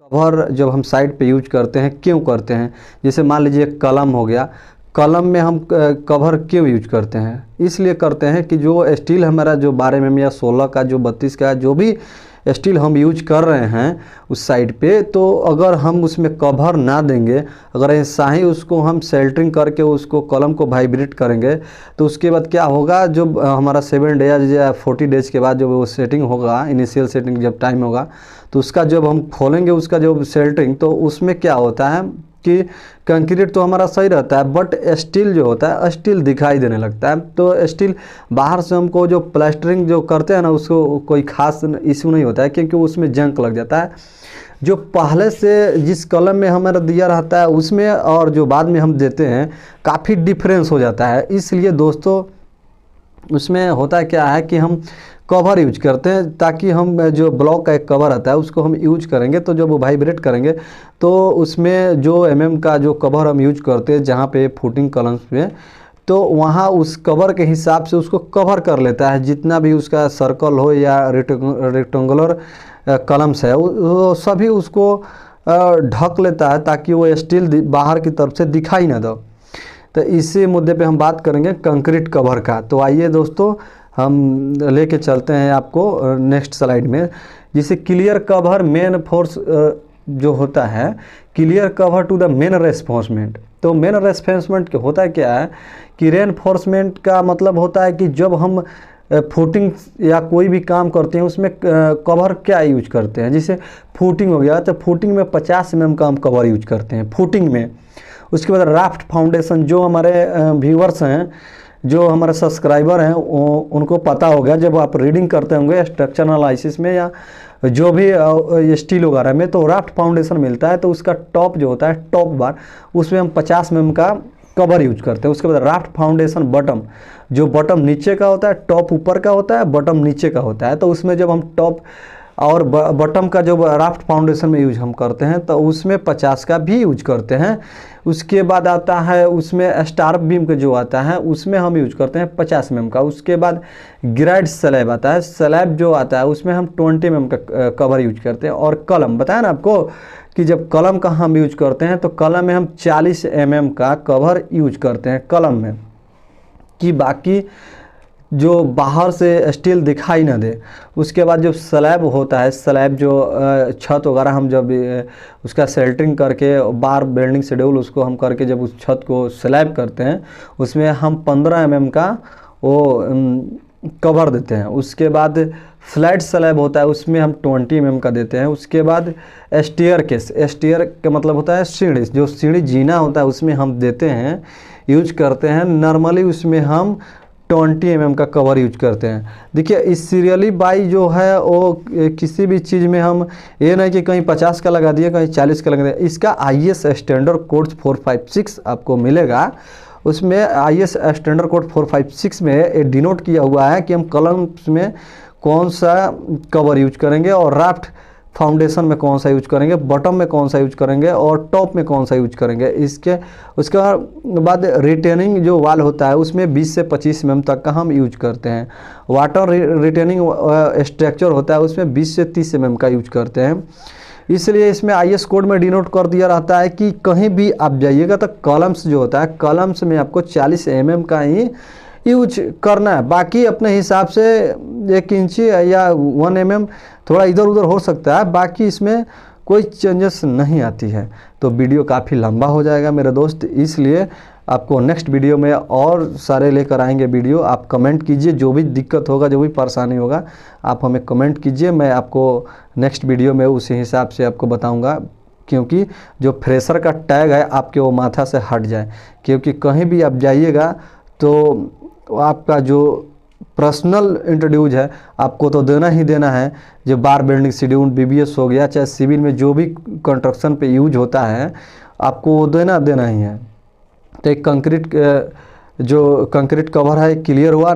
Cover जब हम side पे यूज करते हैं क्यों करते हैं, जैसे मान लीजिए कलम हो गया, कलम में हम कवर क्यों यूज करते हैं, इसलिए करते हैं कि जो स्टील हमारा जो 12 mm या 16 का जो 32 का जो भी स्टील हम यूज कर रहे हैं उस साइड पे, तो अगर हम उसमें कवर ना देंगे, अगर ऐसा ही उसको हम सेल्टरिंग करके उसको कलम को वाइब्रेट करेंगे तो उसके बाद क्या होगा, जो हमारा 7 डेज या 40 डेज के बाद जो वो सेटिंग होगा, इनिशियल सेटिंग जब टाइम होगा तो उसका जब हम खोलेंगे उसका जो सेल्टरिंग, तो उसमें क्या होता है कि कंक्रीट तो हमारा सही रहता है बट स्टील जो होता है स्टील दिखाई देने लगता है। तो स्टील बाहर से हमको जो प्लास्टरिंग जो करते हैं ना उसको कोई खास इशू नहीं होता है, क्योंकि उसमें जंक लग जाता है। जो पहले से जिस कलम में हमारा दिया रहता है उसमें और जो बाद में हम देते हैं काफ़ी डिफरेंस हो जाता है। इसलिए दोस्तों उसमें होता क्या है कि हम कवर यूज करते हैं, ताकि हम जो ब्लॉक का एक कवर आता है उसको हम यूज करेंगे तो जब वो वाइब्रेट करेंगे तो उसमें जो का जो कवर हम यूज करते हैं जहाँ पे फुटिंग कलम्स में, तो वहाँ उस कवर के हिसाब से उसको कवर कर लेता है। जितना भी उसका सर्कल हो या रेक्टेंगुलर कलम्स है वो सभी उसको ढक लेता है, ताकि वो स्टील बाहर की तरफ से दिखाई ना दो। तो इसी मुद्दे पे हम बात करेंगे कंक्रीट कवर का। तो आइए दोस्तों हम लेके चलते हैं आपको नेक्स्ट स्लाइड में। जिसे क्लियर कवर मेन फोर्स जो होता है, clear cover to the main रेस्पॉन्समेंट। तो मेन रेस्पॉन्समेंट होता है क्या है कि रेनफोर्समेंट का मतलब होता है कि जब हम फुटिंग या कोई भी काम करते हैं उसमें कवर क्या यूज करते हैं। जैसे फुटिंग हो गया तो फुटिंग में 50 mm का हम कवर यूज करते हैं फुटिंग में। उसके बाद राफ्ट फाउंडेशन, जो हमारे व्यूअर्स हैं, जो हमारे सब्सक्राइबर हैं उनको पता होगा, जब आप रीडिंग करते होंगे स्ट्रक्चर एनालिसिस में या जो भी स्टील वगैरह में, तो राफ्ट फाउंडेशन मिलता है। तो उसका टॉप जो होता है टॉप बार, उसमें हम 50 mm का कवर यूज करते हैं। उसके बाद राफ्ट फाउंडेशन बॉटम, जो बॉटम नीचे का होता है, टॉप ऊपर का होता है, बॉटम नीचे का होता है। तो उसमें जब हम टॉप और बॉटम का जो राफ्ट फाउंडेशन में यूज हम करते हैं तो उसमें 50 का भी यूज करते हैं। उसके बाद आता है उसमें स्टार बीम का जो आता है उसमें हम यूज करते हैं 50 mm का। उसके बाद ग्राइड स्लैब आता है, स्लैब जो आता है उसमें हम 20 mm का कवर यूज करते हैं। और कलम बताया ना आपको कि जब कलम का हम यूज करते हैं तो कलम में हम 40 mm का कवर यूज करते हैं कलम में, कि बाकी जो बाहर से स्टील दिखाई ना दे। उसके बाद जो स्लैब होता है, स्लैब जो छत वगैरह हम जब उसका सेल्टरिंग करके बार बेल्डिंग शेड्यूल उसको हम करके जब उस छत को स्लैब करते हैं उसमें हम 15 mm का वो कवर देते हैं। उसके बाद फ्लैट स्लैब होता है उसमें हम 20 mm का देते हैं। उसके बाद स्टेयर केस, स्टेयर का मतलब होता है सीढ़ी, जो सीढ़ी जीना होता है उसमें हम देते हैं, यूज करते हैं। नॉर्मली उसमें हम 20 mm का कवर यूज करते हैं। देखिए इस सीरियली बाई जो है वो किसी भी चीज़ में हम ये नहीं कि कहीं 50 का लगा दिए कहीं 40 का लगा दिया। इसका IS स्टैंडर्ड कोड 456 आपको मिलेगा। उसमें IS स्टैंडर्ड कोड 456 में ये डिनोट किया हुआ है कि हम कलम में कौन सा कवर यूज करेंगे और राफ्ट फाउंडेशन में कौन सा यूज करेंगे, बॉटम में कौन सा यूज करेंगे और टॉप में कौन सा यूज करेंगे। उसके बाद रिटेनिंग जो वाल होता है उसमें 20 से 25 mm तक का हम यूज करते हैं। वाटर रिटेनिंग स्ट्रक्चर होता है उसमें 20 से 30 mm का यूज करते हैं। इसलिए इसमें IS कोड में डिनोट कर दिया रहता है कि कहीं भी आप जाइएगा तो कलम्स जो होता है कलम्स में आपको 40 mm का ही यूज करना है। बाकी अपने हिसाब से 1 इंची या 1 mm थोड़ा इधर उधर हो सकता है, बाकी इसमें कोई चेंजेस नहीं आती है। तो वीडियो काफ़ी लंबा हो जाएगा मेरे दोस्त, इसलिए आपको नेक्स्ट वीडियो में और सारे लेकर आएंगे वीडियो। आप कमेंट कीजिए, जो भी दिक्कत होगा जो भी परेशानी होगा आप हमें कमेंट कीजिए, मैं आपको नेक्स्ट वीडियो में उसी हिसाब से आपको बताऊँगा। क्योंकि जो फ्रेशर का टैग है आपके वो माथा से हट जाए, क्योंकि कहीं भी आप जाइएगा तो आपका जो पर्सनल इंट्रोड्यूस है आपको तो देना ही देना है। जो बार बेल्डिंग शेड्यूल BBS हो गया, चाहे सिविल में जो भी कंस्ट्रक्शन पे यूज होता है आपको वो देना ही है। तो एक कंक्रीट जो कंक्रीट कवर है क्लियर हुआ।